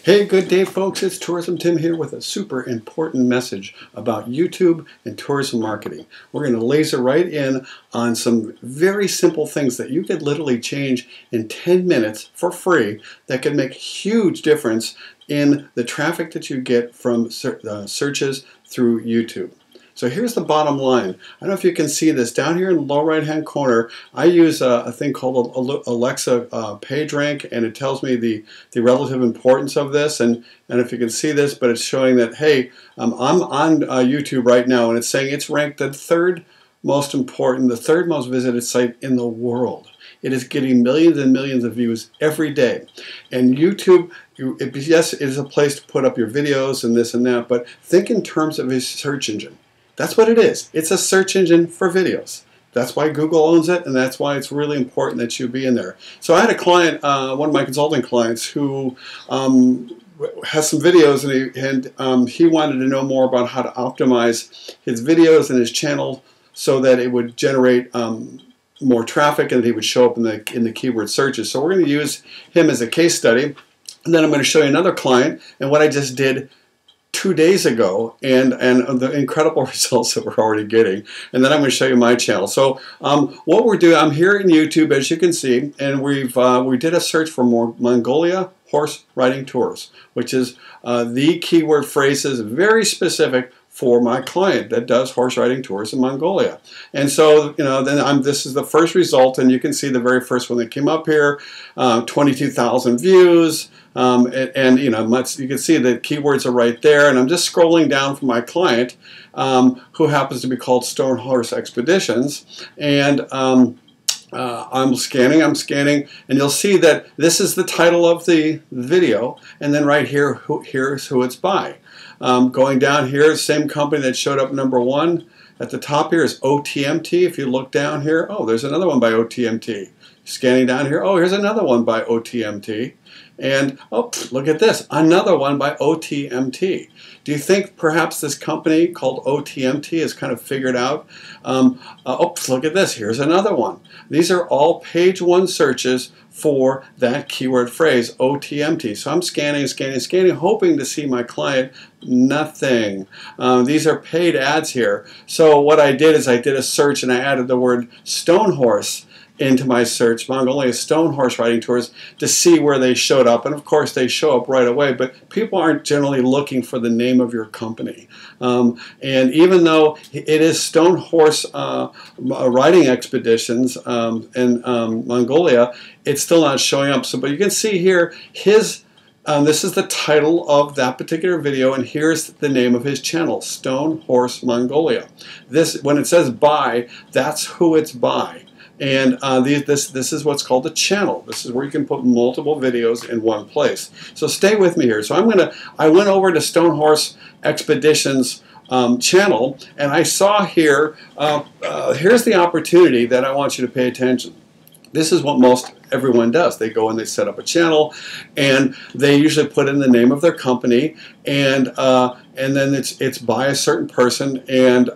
Hey, good day folks, it's Tourism Tim here with a super important message about YouTube and tourism marketing. We're going to laser right in on some very simple things that you could literally change in 10 minutes for free that could make a huge difference in the traffic that you get from searches through YouTube. So here's the bottom line. I don't know if you can see this. Down here in the lower right hand corner, I use a thing called Alexa PageRank, and it tells me the relative importance of this. And if you can see this, but it's showing that, hey, I'm on YouTube right now, and it's saying it's ranked the third most important, the third most visited site in the world. It is getting millions and millions of views every day. And YouTube, yes, it is a place to put up your videos and this and that, but think in terms of a search engine. That's what it is. It's a search engine for videos. That's why Google owns it, and that's why it's really important that you be in there. So I had a client, one of my consulting clients, who has some videos, and he wanted to know more about how to optimize his videos and his channel so that it would generate more traffic and that he would show up in the keyword searches. So we're going to use him as a case study, and then I'm going to show you another client and what I just did 2 days ago and the incredible results that we're already getting. And then I'm going to show you my channel. So what we're doing, I'm here in YouTube, as you can see, and we did a search for Mongolia horse riding tours, which is the keyword phrases very specific for my client that does horse riding tours in Mongolia. And so, then this is the first result, and you can see the very first one that came up here, 22,000 views, and you can see the keywords are right there, and I'm just scrolling down for my client, who happens to be called Stone Horse Expeditions, and I'm scanning, and you'll see that this is the title of the video, and then right here, here's who it's by. Going down here, same company that showed up #1 at the top here is OTMT. If you look down here, oh, there's another one by OTMT. Scanning down here, oh, here's another one by OTMT. And, oh, look at this, another one by OTMT. Do you think perhaps this company called OTMT has kind of figured out, oh, look at this, here's another one. These are all page 1 searches for that keyword phrase, OTMT. So I'm scanning, hoping to see my client. Nothing. These are paid ads here. So what I did is I did a search and I added the word stone horse into my search, Mongolia stone horse riding tours, to see where they showed up. And of course they show up right away, but people aren't generally looking for the name of your company. And even though it is stone horse riding expeditions in Mongolia, it's still not showing up. So, but you can see here, this is the title of that particular video, and here's the name of his channel, Stone Horse Mongolia. This, when it says by, that's who it's by. And this is what's called a channel. This is where you can put multiple videos in one place. So stay with me here. So I went over to Stone Horse Expeditions channel, and I saw here, here's the opportunity that I want you to pay attention. This is what most everyone does. They go and they set up a channel, and they usually put in the name of their company, and then it's by a certain person, and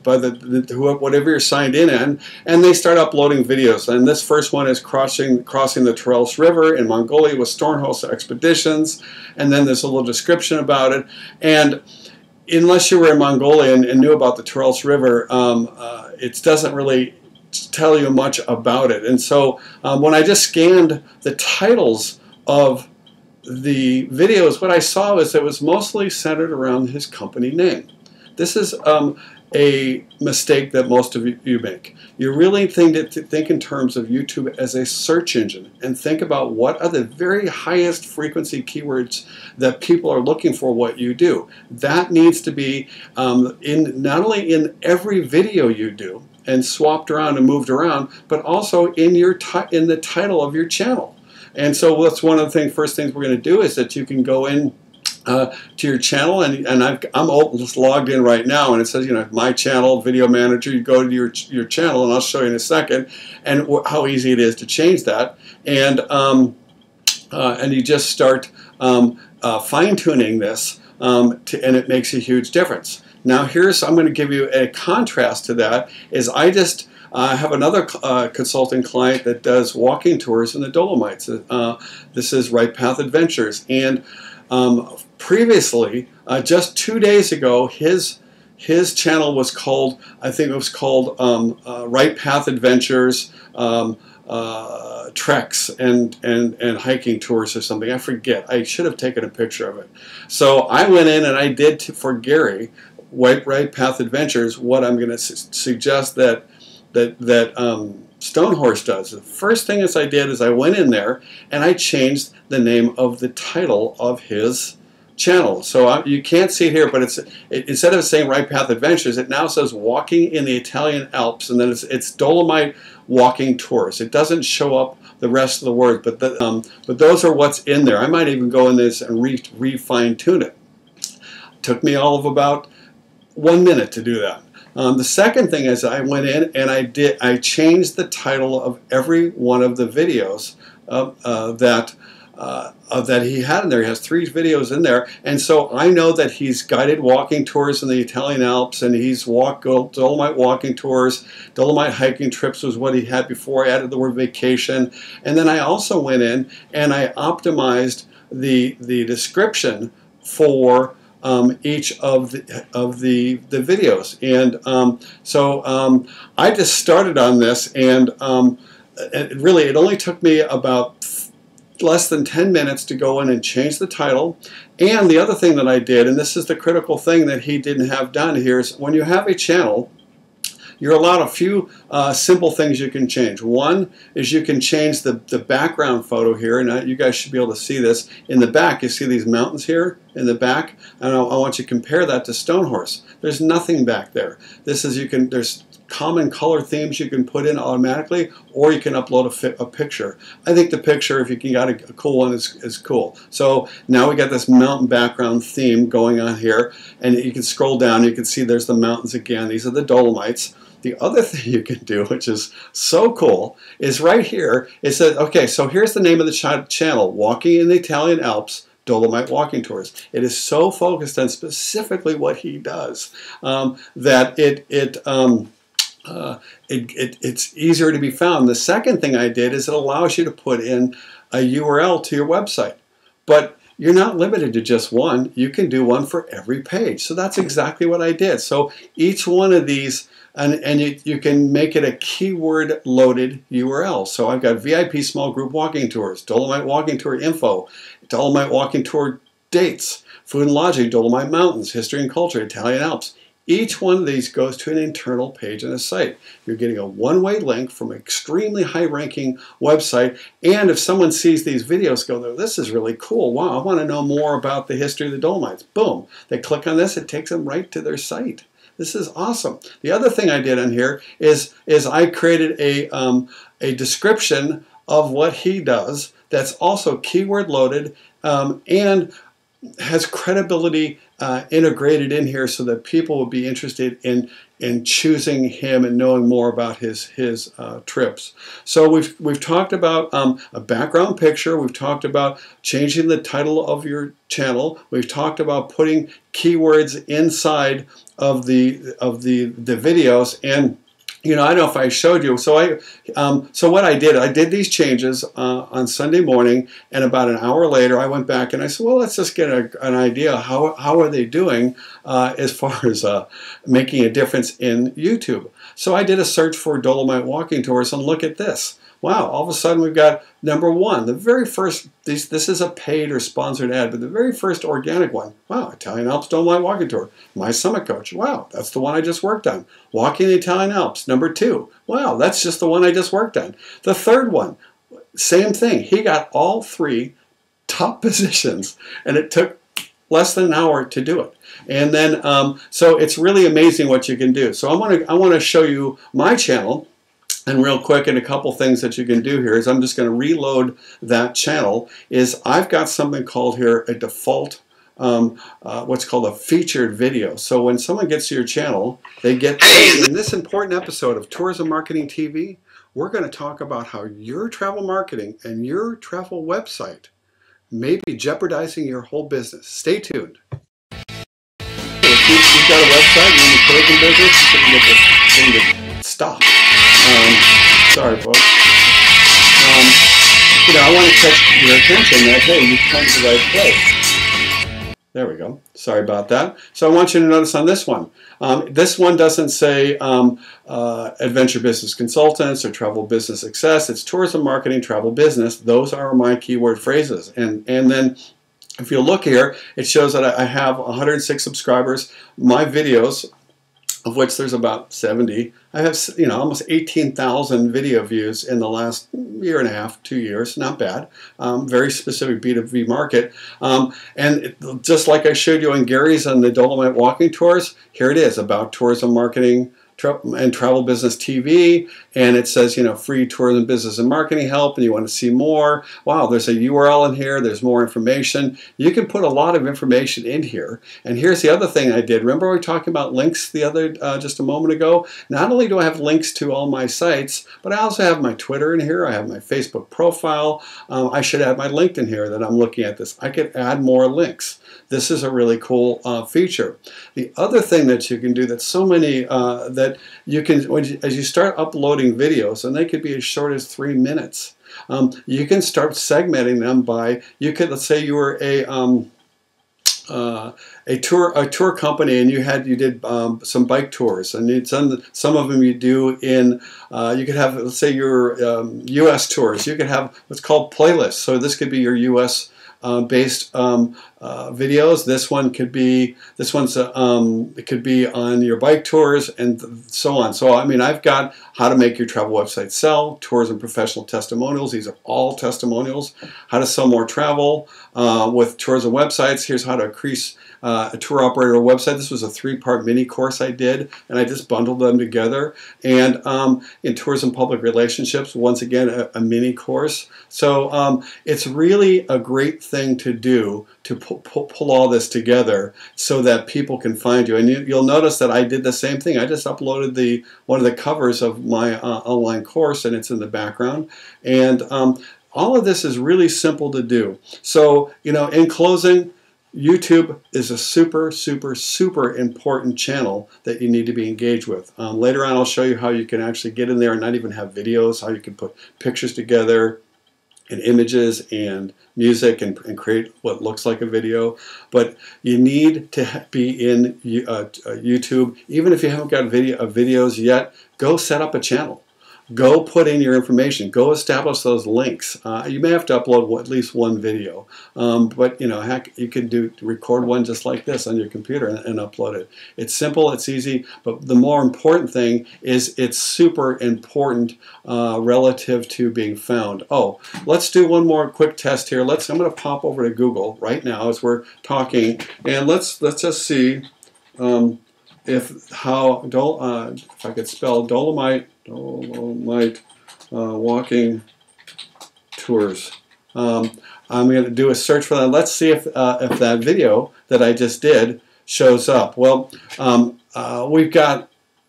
by whatever you're signed in, and they start uploading videos. And this first one is crossing the Turals River in Mongolia with Stone Horse Expeditions, and then there's a little description about it. And unless you were in Mongolia and knew about the Turals River, it doesn't really tell you much about it. And so when I just scanned the titles of the videos, what I saw was it was mostly centered around his company name. This is a mistake that most of you make. You really think in terms of YouTube as a search engine, and think about what are the very highest frequency keywords that people are looking for what you do. That needs to be not only in every video you do, and swapped around and moved around, but also in the title of your channel. And so that's one of the first things we're going to do is that you can go in to your channel, and I'm just logged in right now, and it says, my channel, video manager. You go to your channel, and I'll show you in a second, and how easy it is to change that. And you just start fine-tuning this, and it makes a huge difference. Now I'm going to give you a contrast to that, is I just have another consulting client that does walking tours in the Dolomites. This is Right Path Adventures, and Previously, just 2 days ago, his channel was called, I think it was called Right Path Adventures, Treks and hiking tours or something. I forget. I should have taken a picture of it. So I went in and I did for Gary, Right Path Adventures, what I'm going to suggest that Stonehorse does. The first thing I did is I went in there and I changed the name of the title of his channel. So you can't see it here, but instead of saying Right Path Adventures, it now says Walking in the Italian Alps, and then it's Dolomite Walking Tours. It doesn't show up the rest of the words, but those are what's in there. I might even go in this and refine tune it. Took me all of about 1 minute to do that. The second thing is I went in and I changed the title of every one of the videos that he had in there. He has 3 videos in there, and so I know that he's guided walking tours in the Italian Alps, and he's Dolomite walking tours. Dolomite hiking trips was what he had before. I added the word vacation, and then I also went in and I optimized the description for each of the videos, and so I just started on this, and really it only took me about less than 10 minutes to go in and change the title. And the other thing that I did, and this is the critical thing that he didn't have done here, is when you have a channel, you're allowed a few simple things you can change. One is you can change the background photo here, and you guys should be able to see this. In the back, you see these mountains here in the back, and I want you to compare that to Stonehorse. There's nothing back there. This is, there's common color themes you can put in automatically, or you can upload a picture. I think the picture, if you can get a cool one, is cool. So now we got this mountain background theme going on here, and you can scroll down, you can see there's the mountains again. These are the Dolomites. The other thing you can do, which is so cool, is right here, it says, okay, so here's the name of the channel, Walking in the Italian Alps, Dolomite Walking Tours. It is so focused on specifically what he does that it's easier to be found. The second thing I did is it allows you to put in a URL to your website. But you're not limited to just one. You can do one for every page. So that's exactly what I did. So each one of these, and you can make it a keyword loaded URL. So I've got VIP small group walking tours, Dolomite walking tour info, Dolomite walking tour dates, food and lodging, Dolomite mountains, history and culture, Italian Alps. Each one of these goes to an internal page on a site. You're getting a one-way link from an extremely high-ranking website, and if someone sees these videos, go, this is really cool. Wow, I want to know more about the history of the Dolomites. Boom. They click on this, it takes them right to their site. This is awesome. The other thing I did on here is I created a description of what he does that's also keyword loaded and has credibility integrated in here so that people will be interested in choosing him and knowing more about his trips. So we've talked about a background picture. We've talked about changing the title of your channel. We've talked about putting keywords inside of the videos, and I don't know if I showed you. So so what I did these changes on Sunday morning, and about an hour later I went back and I said, well, let's just get an idea how are they doing as far as making a difference in YouTube. So I did a search for Dolomite walking tours, and look at this. Wow, all of a sudden we've got number one, the very first, this is a paid or sponsored ad, but the very first organic one, wow, Italian Alps Dolomite Walking Tour, My Summit Coach, wow, that's the one I just worked on. Walking the Italian Alps, number 2, wow, that's just the one I just worked on. The third one, same thing, he got all 3 top positions, and it took less than an hour to do it. And then, so it's really amazing what you can do. So I want to show you my channel. And real quick, and a couple things that you can do here is I'm just going to reload that channel. Is I've got something called here a default, what's called a featured video. So when someone gets to your channel, they get, in this important episode of Tourism Marketing TV, we're going to talk about how your travel marketing and your travel website may be jeopardizing your whole business. Stay tuned. If you've got a website, you're in the tourism business, you're going to stop. Sorry, folks. I want to catch your attention that, hey, you've come to the right place. There we go. Sorry about that. So I want you to notice on this one. This one doesn't say adventure business consultants or travel business success. It's tourism marketing, travel business. Those are my keyword phrases. And then if you look here, it shows that I have 106 subscribers. My videos, of which there's about 70. I have, almost 18,000 video views in the last year and a half, 2 years. Not bad. Very specific B2B market. And just like I showed you on Gary's on the Dolomite walking tours, here it is about tourism marketing and travel business TV, and it says, free tourism business and marketing help, and you want to see more. Wow, there's a URL in here, there's more information. You can put a lot of information in here. And here's the other thing I did. Remember we were talking about links just a moment ago? Not only do I have links to all my sites, but I also have my Twitter in here, I have my Facebook profile. I should add my LinkedIn here that I'm looking at this. I could add more links. This is a really cool feature. The other thing that you can do that's so many that you can, as you start uploading videos, and they could be as short as 3 minutes, you can start segmenting them by, let's say you were a tour company and you did some bike tours, and some of them you do in you could have, let's say your U.S. tours. You could have what's called playlists. So this could be your U.S. Based videos. This one's it could be on your bike tours and so on. So I mean, I've got how to make your travel website sell, tours and professional testimonials. These are all testimonials. How to sell more travel with tours and websites. Here's how to increase a tour operator website. This was a 3-part mini course I did, and I just bundled them together. And in tours and public relationships, once again, a mini course. So it's really a great thing to do to pull all this together so that people can find you. And you'll notice that I did the same thing. I just uploaded one of the covers of my online course, and it's in the background. And all of this is really simple to do. So, in closing, YouTube is a super, super, super important channel that you need to be engaged with. Later on, I'll show you how you can actually get in there and not even have videos, how you can put pictures together and images and music and create what looks like a video. But you need to be in YouTube. Even if you haven't got videos yet, go set up a channel. Go put in your information. Go establish those links. You may have to upload at least one video, but heck, you can record one just like this on your computer and upload it. It's simple, it's easy, but the more important thing is it's super important relative to being found. Oh, let's do one more quick test here. I'm going to pop over to Google right now as we're talking, and let's just see if I could spell Dolomite walking tours. I'm going to do a search for that. Let's see if that video that I just did shows up. Well,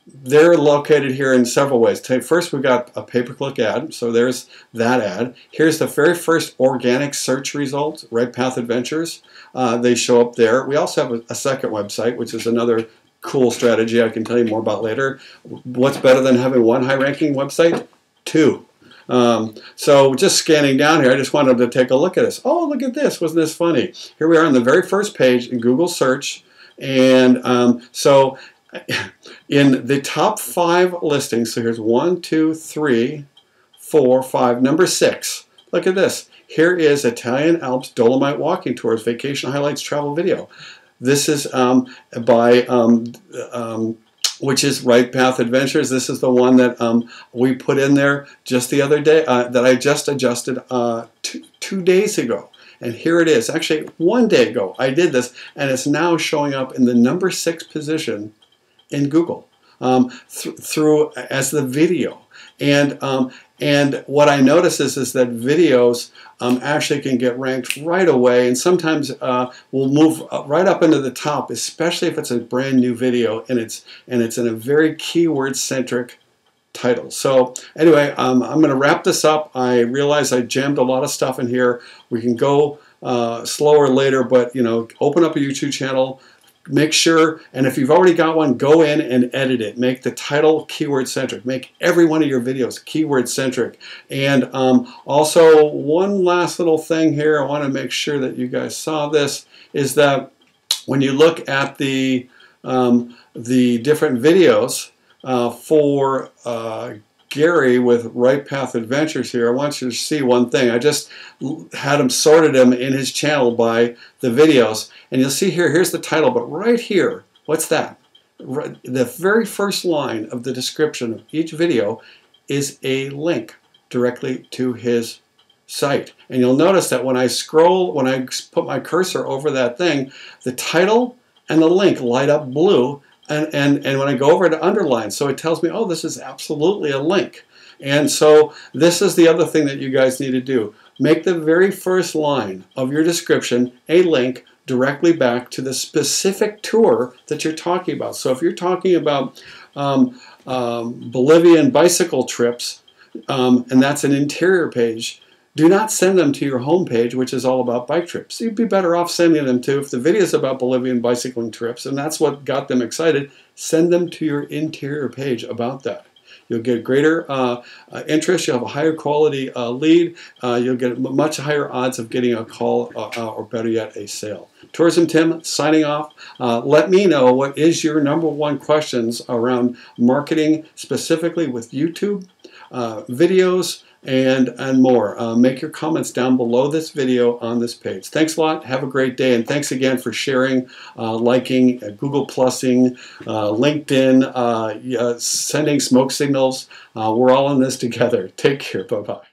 they're located here in several ways. First, we've got a pay-per-click ad, so there's that ad. Here's the very first organic search result, Right Path Adventures. They show up there. We also have a second website, which is another cool strategy I can tell you more about later. What's better than having one high-ranking website? 2. So just scanning down here, I just wanted to take a look at this. Oh, look at this. Wasn't this funny? Here we are on the very first page in Google search. And so in the top 5 listings, so here's 1, 2, 3, 4, 5, number 6. Look at this. Here is Italian Alps Dolomite Walking Tours Vacation Highlights Travel Video. This is which is Right Path Adventures. This is the one that we put in there just the other day, that I just adjusted 2 days ago. And here it is. Actually, 1 day ago I did this, and it's now showing up in the number 6 position in Google through as the video. And what I notice is that videos actually can get ranked right away, and sometimes will move right up into the top, especially if it's a brand new video and it's in a very keyword-centric title. So anyway, I'm going to wrap this up. I realize I jammed a lot of stuff in here. We can go slower later, but open up a YouTube channel. Make sure, and if you've already got one, go in and edit it. Make the title keyword-centric. Make every one of your videos keyword-centric. And also, one last little thing here, I want to make sure that you guys saw this, is that when you look at the different videos for Gary with Right Path Adventures here, I want you to see one thing. I just had him sorted him in his channel by the videos, and you'll see here, here's the title, but right here, what's that? The very first line of the description of each video is a link directly to his site. And you'll notice that when I scroll, when I put my cursor over that thing, the title and the link light up blue, and when I go over to underline, so it tells me, oh, this is absolutely a link. And so this is the other thing that you guys need to do. Make the very first line of your description a link directly back to the specific tour that you're talking about. So if you're talking about Bolivian bicycle trips, and that's an interior page, do not send them to your home page, which is all about bike trips. You'd be better off sending them to, if the video is about Bolivian bicycling trips, and that's what got them excited, send them to your interior page about that. You'll get greater interest, you'll have a higher quality lead, you'll get much higher odds of getting a call or better yet, a sale. Tourism Tim signing off. Let me know what is your #1 questions around marketing, specifically with YouTube, videos, and more. Make your comments down below this video on this page. Thanks a lot. Have a great day, and thanks again for sharing, liking, Google Plussing, LinkedIn, sending smoke signals. We're all in this together. Take care. Bye-bye.